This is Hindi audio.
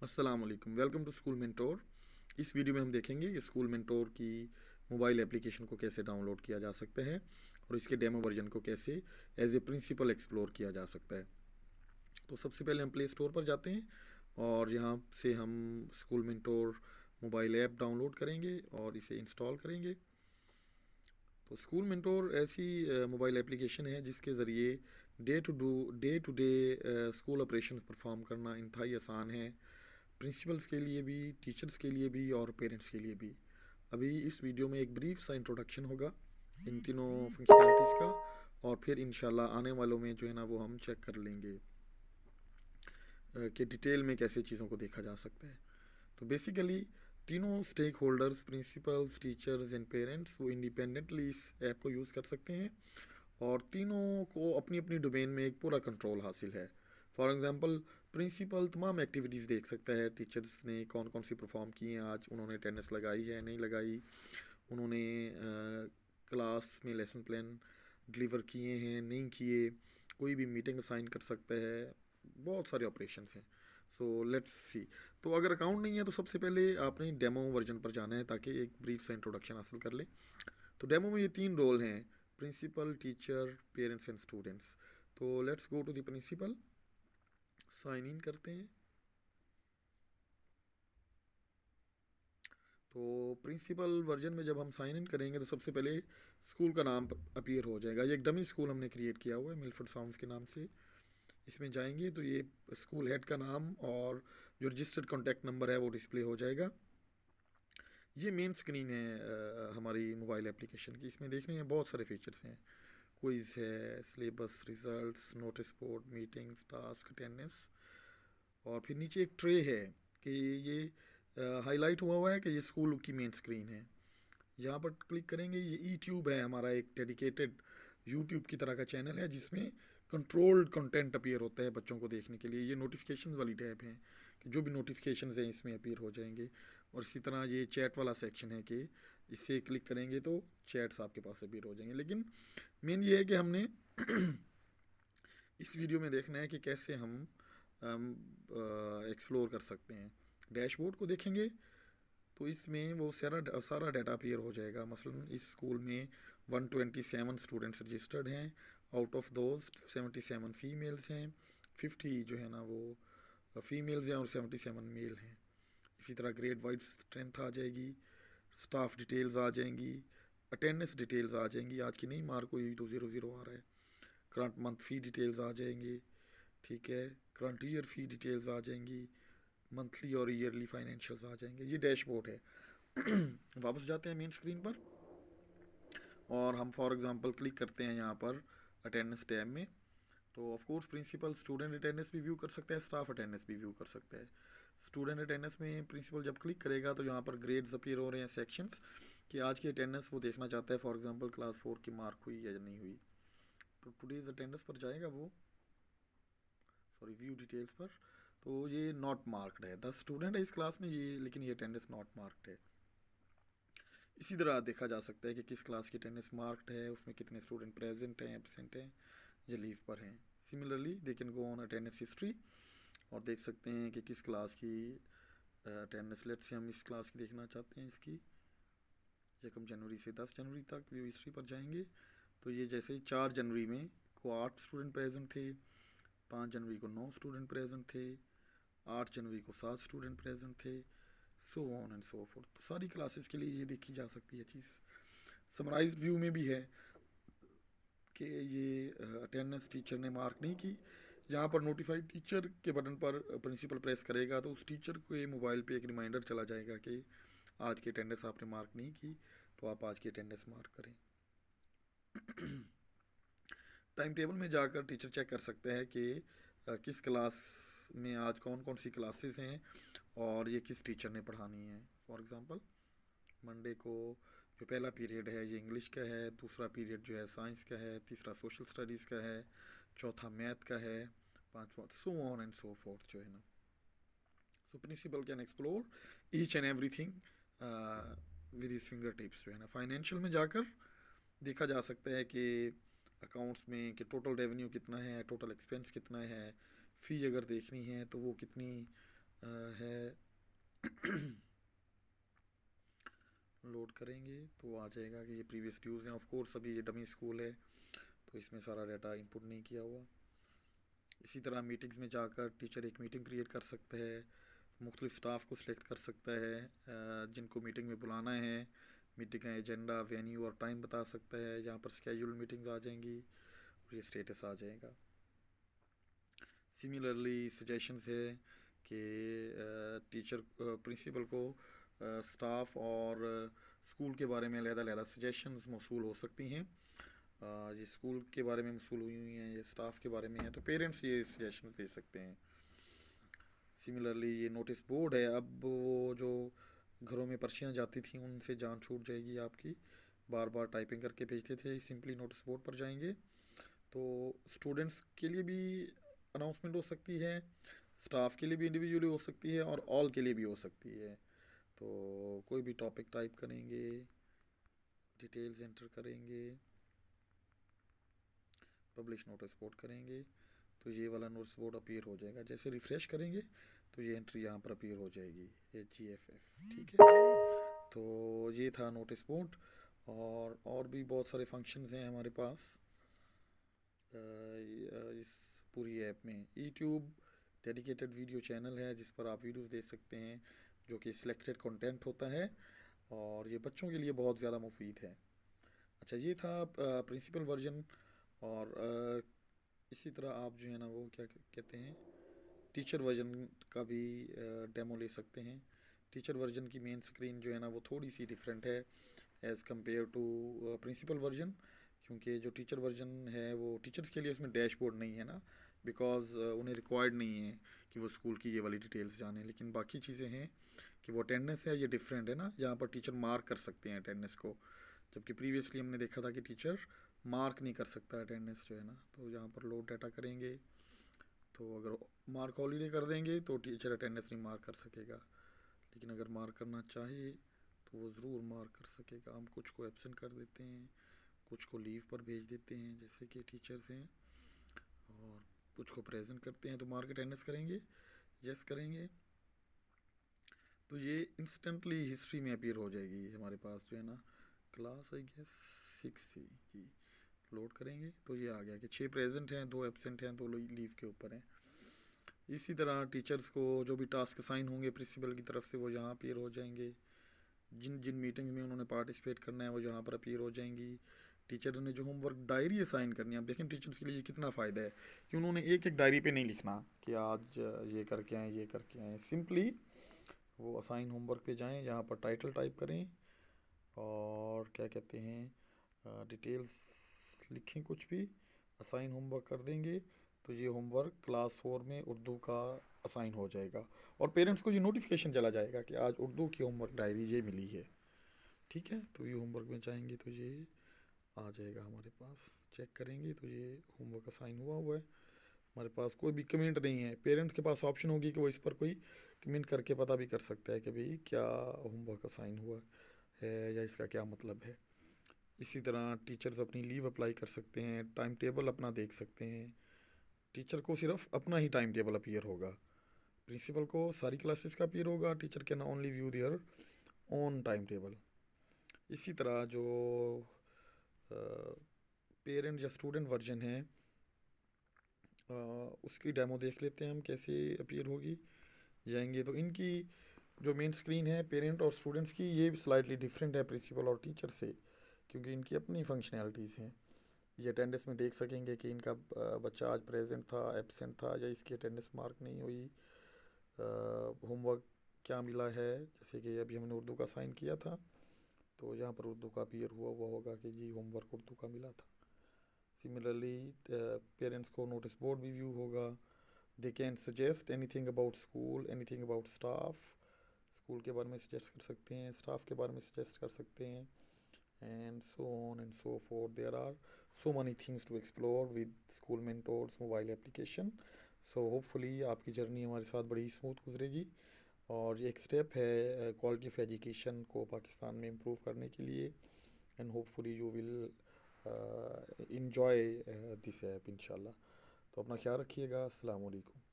अस्सलाम वालेकुम, वेलकम टू स्कूल मेंटोर। इस वीडियो में हम देखेंगे कि स्कूल मेंटोर की मोबाइल एप्लीकेशन को कैसे डाउनलोड किया जा सकता है और इसके डेमो वर्जन को कैसे एज ए प्रिंसिपल एक्सप्लोर किया जा सकता है। तो सबसे पहले हम प्ले स्टोर पर जाते हैं और यहाँ से हम school mentor mobile app download करेंगे और इसे इंस्टॉल करेंगे। तो स्कूल मेंटोर ऐसी मोबाइल एप्लीकेशन है जिसके ज़रिए day to day school operation perform करना इंतहाई आसान है, प्रिंसिपल्स के लिए भी, टीचर्स के लिए भी और पेरेंट्स के लिए भी। अभी इस वीडियो में एक ब्रीफ सा इंट्रोडक्शन होगा इन तीनों फंक्शनलिटीज़ का, और फिर इंशाल्लाह आने वालों में जो है ना वो हम चेक कर लेंगे कि डिटेल में कैसे चीज़ों को देखा जा सकता है। तो बेसिकली तीनों stakeholders, principals, teachers and parents, वो इंडिपेंडेंटली इस ऐप को यूज़ कर सकते हैं और तीनों को अपनी अपनी डोमेन में एक पूरा कंट्रोल हासिल है। फॉर एग्जांपल, प्रिंसिपल तमाम एक्टिविटीज़ देख सकता है, टीचर्स ने कौन कौन सी परफॉर्म की हैं, आज उन्होंने अटेंडेंस लगाई है नहीं लगाई, उन्होंने क्लास में लेसन प्लान डिलीवर किए हैं नहीं किए, कोई भी मीटिंग असाइन कर सकता है, बहुत सारे ऑपरेशंस हैं। So let's see. तो अगर अकाउंट नहीं है तो सबसे पहले आपने डेमो वर्जन पर जाना है ताकि एक ब्रीफ सा इंट्रोडक्शन हासिल कर ले। तो डेमो में ये तीन रोल हैं: principal, teacher, parents and students. तो let's go to the principal, sign in करते हैं। तो प्रिंसिपल वर्जन में जब हम साइन इन करेंगे तो सबसे पहले स्कूल का नाम अपीयर हो जाएगा। ये एक डमी स्कूल हमने क्रिएट किया हुआ है मिलफर्ड साउंड्स के नाम से। इसमें जाएंगे तो ये स्कूल हेड का नाम और जो रजिस्टर्ड कॉन्टैक्ट नंबर है वो डिस्प्ले हो जाएगा। ये मेन स्क्रीन है हमारी मोबाइल एप्लीकेशन की। इसमें देखने में बहुत सारे फीचर्स हैं, क्विज है, syllabus, results, notice board, meetings, task, attendance, और फिर नीचे एक ट्रे है कि ये हाईलाइट हुआ है कि ये स्कूल की मेन स्क्रीन है। यहाँ पर क्लिक करेंगे, ये ई ट्यूब है हमारा एक डेडिकेटेड यूट्यूब की तरह का चैनल है जिसमें कंट्रोल्ड कंटेंट अपीयर होता है बच्चों को देखने के लिए। ये नोटिफिकेशन वाली टैब है कि जो भी नोटिफिकेशन हैं इसमें अपीयर हो जाएंगे। और इसी तरह ये चैट वाला सेक्शन है कि इसे क्लिक करेंगे तो चैट्स आपके पास अपीयर हो जाएंगे। लेकिन मेन ये है कि हमने इस वीडियो में देखना है कि कैसे हम एक्सप्लोर कर सकते हैं। डैशबोर्ड को देखेंगे तो इसमें वो सारा सारा डाटा अपीयर हो जाएगा। मसलन इस स्कूल में 127 स्टूडेंट्स रजिस्टर्ड हैं, आउट ऑफ दोज 77 फीमेल्स हैं, 50 जो है ना वो फीमेल्स हैं और 77 मेल हैं। इसी तरह ग्रेड वाइज स्ट्रेंथ आ जाएगी, स्टाफ डिटेल्स आ जाएंगी, अटेंडेंस डिटेल्स आ जाएंगी, आज की नहीं मार्क हुई तो 00 आ रहा है, करंट मंथ फ़ी डिटेल्स आ जाएंगी, ठीक है, करंट ईयर फ़ी डिटेल्स आ जाएंगी, मंथली और ईयरली फाइनेंशियल्स आ जाएंगे। ये डैशबोर्ड है। वापस जाते हैं मेन स्क्रीन पर और हम फॉर एग्जांपल क्लिक करते हैं यहाँ पर अटेंडेंस टैब में। तो of course principal student attendance भी व्यू कर सकता है, स्टाफ अटेंडेंस भी व्यू कर सकता है। स्टूडेंट अटेंडेंस में प्रिंसिपल जब क्लिक करेगा तो यहाँ पर ग्रेड्स अपीयर हो रहे हैं, सेक्शंस, कि आज की अटेंडेंस वो देखना चाहता है। फॉर एग्जांपल क्लास 4 की मार्क हुई या नहीं हुई, तो टुडेज अटेंडेंस पर जाएगा वो, सॉरी व्यू डिटेल्स पर। तो ये नॉट मार्क्ड है, 10 स्टूडेंट है इस क्लास में ये, लेकिन ये अटेंडेंस नॉट मार्क्ड है। इसी तरह देखा जा सकता है कि किस क्लास की अटेंडेंस मार्क्ड है, उसमें कितने स्टूडेंट प्रेजेंट हैं, एब्सेंट हैं या लीव पर हैं। Similarly they can go on attendance history और देख सकते हैं कि किस क्लास की अटेंडेंस। लेट्स से हम इस क्लास की देखना चाहते हैं, इसकी 1 जनवरी से 10 जनवरी तक व्यू हिस्ट्री पर जाएंगे तो ये जैसे 4 जनवरी में को 8 स्टूडेंट प्रेजेंट थे, 5 जनवरी को 9 स्टूडेंट प्रेजेंट थे, 8 जनवरी को 7 स्टूडेंट प्रेजेंट थे, सो ऑन एंड सो फोर्थ। तो सारी क्लासेस के लिए ये देखी जा सकती है चीज़। समराइज्ड व्यू में भी है कि ये अटेंडेंस टीचर ने मार्क नहीं की। यहाँ पर नोटिफाइड टीचर के बटन पर प्रिंसिपल प्रेस करेगा तो उस टीचर के मोबाइल पे एक रिमाइंडर चला जाएगा कि आज की अटेंडेंस आपने मार्क नहीं की, तो आप आज की अटेंडेंस मार्क करें। टाइम टेबल में जाकर टीचर चेक कर सकते हैं कि किस क्लास में आज कौन कौन सी क्लासेस हैं और ये किस टीचर ने पढ़ानी है। फॉर एग्ज़ाम्पल मंडे को जो पहला पीरियड है ये इंग्लिश का है, दूसरा पीरियड जो है साइंस का है, तीसरा सोशल स्टडीज़ का है, चौथा मैथ का है, पांचवा so on and so forth जो है ना। So principal can explore each and everything with his fingertips जो है ना। फाइनेंशियल में जाकर देखा जा सकता है कि अकाउंट्स में कि टोटल रेवेन्यू कितना है, टोटल एक्सपेंस कितना है, फ़ी अगर देखनी है तो वो कितनी है लोड करेंगे तो आ जाएगा कि ये प्रीवियस ड्यूज़ हैं। ऑफ कोर्स अभी ये डमी स्कूल है तो इसमें सारा डाटा इनपुट नहीं किया हुआ। इसी तरह मीटिंग्स में जाकर टीचर एक मीटिंग क्रिएट कर सकता है, मुख्तलिफ स्टाफ को सिलेक्ट कर सकता है जिनको मीटिंग में बुलाना है, मीटिंग का एजेंडा, वेन्यू और टाइम बता सकता है। यहाँ पर स्केड्यूल मीटिंग्स आ जाएंगी और ये स्टेटस आ जाएगा। सिमिलरली सजेशंस है कि टीचर प्रिंसिपल को स्टाफ और स्कूल के बारे में अलग-अलग सजेशंस मौसूल हो सकती हैं। ये स्कूल के बारे में मौसूल हुई हैं, ये स्टाफ के बारे में है, तो पेरेंट्स ये सजेशन दे सकते हैं। सिमिलरली ये नोटिस बोर्ड है, अब वो जो घरों में पर्चियाँ जाती थी उनसे जान छूट जाएगी आपकी, बार बार टाइपिंग करके भेजते थे, सिंपली नोटिस बोर्ड पर जाएंगे। तो स्टूडेंट्स के लिए भी अनाउंसमेंट हो सकती है, स्टाफ के लिए भी इंडिविजुअली हो सकती है और ऑल के लिए भी हो सकती है। तो कोई भी टॉपिक टाइप करेंगे, डिटेल्स एंटर करेंगे, पब्लिश नोटिस बोर्ड करेंगे तो ये वाला नोटिस बोर्ड अपीयर हो जाएगा। जैसे रिफ़्रेश करेंगे तो ये एंट्री यहाँ पर अपीयर हो जाएगी, HGFF। ठीक है, तो ये था नोटिस बोर्ड। और भी बहुत सारे फंक्शंस हैं हमारे पास इस पूरी ऐप में। यूट्यूब डेडिकेटेड वीडियो चैनल है जिस पर आप वीडियोस देख सकते हैं जो कि सिलेक्टेड कंटेंट होता है और ये बच्चों के लिए बहुत ज़्यादा मुफीद है। अच्छा, ये था प्रिंसिपल वर्जन। और इसी तरह आप जो है ना वो क्या कहते हैं, टीचर वर्जन का भी डेमो ले सकते हैं। टीचर वर्जन की मेन स्क्रीन जो है ना वो थोड़ी सी डिफरेंट है as compare to principal version, क्योंकि जो टीचर वर्जन है वो टीचर्स के लिए उसमें डैशबोर्ड नहीं है ना, बिकॉज उन्हें रिक्वायर्ड नहीं है कि वो स्कूल की ये वाली डिटेल्स जाने। लेकिन बाकी चीज़ें हैं कि वो अटेंडेंस है, ये डिफरेंट है ना, यहाँ पर टीचर मार्क कर सकते हैं अटेंडेंस को, जबकि प्रीवियसली हमने देखा था कि टीचर मार्क नहीं कर सकता अटेंडेंस जो है ना। तो यहाँ पर लोड डाटा करेंगे तो अगर मार्क हॉलीडे कर देंगे तो टीचर अटेंडेंस नहीं मार्क कर सकेगा, लेकिन अगर मार्क करना चाहे तो वो ज़रूर मार्क कर सकेगा। हम कुछ को एब्सेंट कर देते हैं, कुछ को लीव पर भेज देते हैं जैसे कि टीचर्स हैं, और कुछ को प्रेजेंट करते हैं तो मार्क अटेंडेंस करेंगे, यस करेंगे तो ये इंस्टेंटली हिस्ट्री में अपीयर हो जाएगी हमारे पास जो है ना। क्लास आई गेस 6 थी की लोड करेंगे तो ये आ गया कि 6 प्रेजेंट हैं, 2 एब्सेंट हैं, 2 लीव के ऊपर हैं। इसी तरह टीचर्स को जो भी टास्क असाइन होंगे प्रिंसिपल की तरफ से वो यहाँ अपीयर हो जाएंगे। जिन जिन मीटिंग्स में उन्होंने पार्टिसिपेट करना है वो यहाँ पर अपीयर हो जाएंगी। टीचर ने जो होमवर्क डायरी असाइन करनी है, आप देखें टीचर्स के लिए कितना फ़ायदा है कि उन्होंने एक एक डायरी पे नहीं लिखना कि आज ये करके आए, ये करके आए। सिंपली वो असाइन होमवर्क पे जाएं, यहाँ पर टाइटल टाइप करें और क्या कहते हैं डिटेल्स लिखें, कुछ भी असाइन होमवर्क कर देंगे तो ये होमवर्क क्लास 4 में उर्दू का असाइन हो जाएगा और पेरेंट्स को ये नोटिफिकेशन चला जाएगा कि आज उर्दू की होमवर्क डायरी ये मिली है। ठीक है, तो ये होमवर्क में जाएंगे तो ये आ जाएगा हमारे पास, चेक करेंगे तो ये होमवर्क असाइन हुआ हुआ है। हमारे पास कोई भी कमेंट नहीं है, पेरेंट्स के पास ऑप्शन होगी कि वो इस पर कोई कमेंट करके पता भी कर सकता है कि भाई क्या होमवर्क असाइन हुआ है या इसका क्या मतलब है। इसी तरह टीचर्स अपनी लीव अप्लाई कर सकते हैं, टाइम टेबल अपना देख सकते हैं। टीचर को सिर्फ अपना ही टाइम टेबल अपीयर होगा, प्रिंसिपल को सारी क्लासेस का अपीयर होगा। Teacher can only view their own time table. इसी तरह जो पेरेंट या स्टूडेंट वर्जन है उसकी डेमो देख लेते हैं हम कैसे अपीयर होगी। जाएंगे तो इनकी जो मेन स्क्रीन है पेरेंट और स्टूडेंट्स की, ये स्लाइटली डिफरेंट है प्रिंसिपल और टीचर से, क्योंकि इनकी अपनी फंक्शनैलिटीज़ हैं। ये अटेंडेंस में देख सकेंगे कि इनका बच्चा आज प्रेजेंट था, एब्सेंट था या इसकी अटेंडेंस मार्क नहीं हुई। होमवर्क क्या मिला है, जैसे कि अभी हमने उर्दू का साइन किया था तो यहाँ पर उर्दू का अपीयर हुआ हुआ होगा कि जी होमवर्क उर्दू का मिला था। सिमिलरली पेरेंट्स को नोटिस बोर्ड भी व्यू होगा। They can suggest anything about school, anything about staff, school के बारे में सजेस्ट कर सकते हैं, स्टाफ के बारे में सजेस्ट कर सकते हैं, and so on and so forth. There are so many things to explore with School Mentors mobile application. So hopefully आपकी जर्नी हमारे साथ बड़ी स्मूथ गुजरेगी और ये एक स्टेप है क्वालिटी ऑफ एजुकेशन को पाकिस्तान में इम्प्रूव करने के लिए। And hopefully you will enjoy this app इंशाल्लाह। तो अपना ख्याल रखिएगा। अस्सलाम वालेकुम।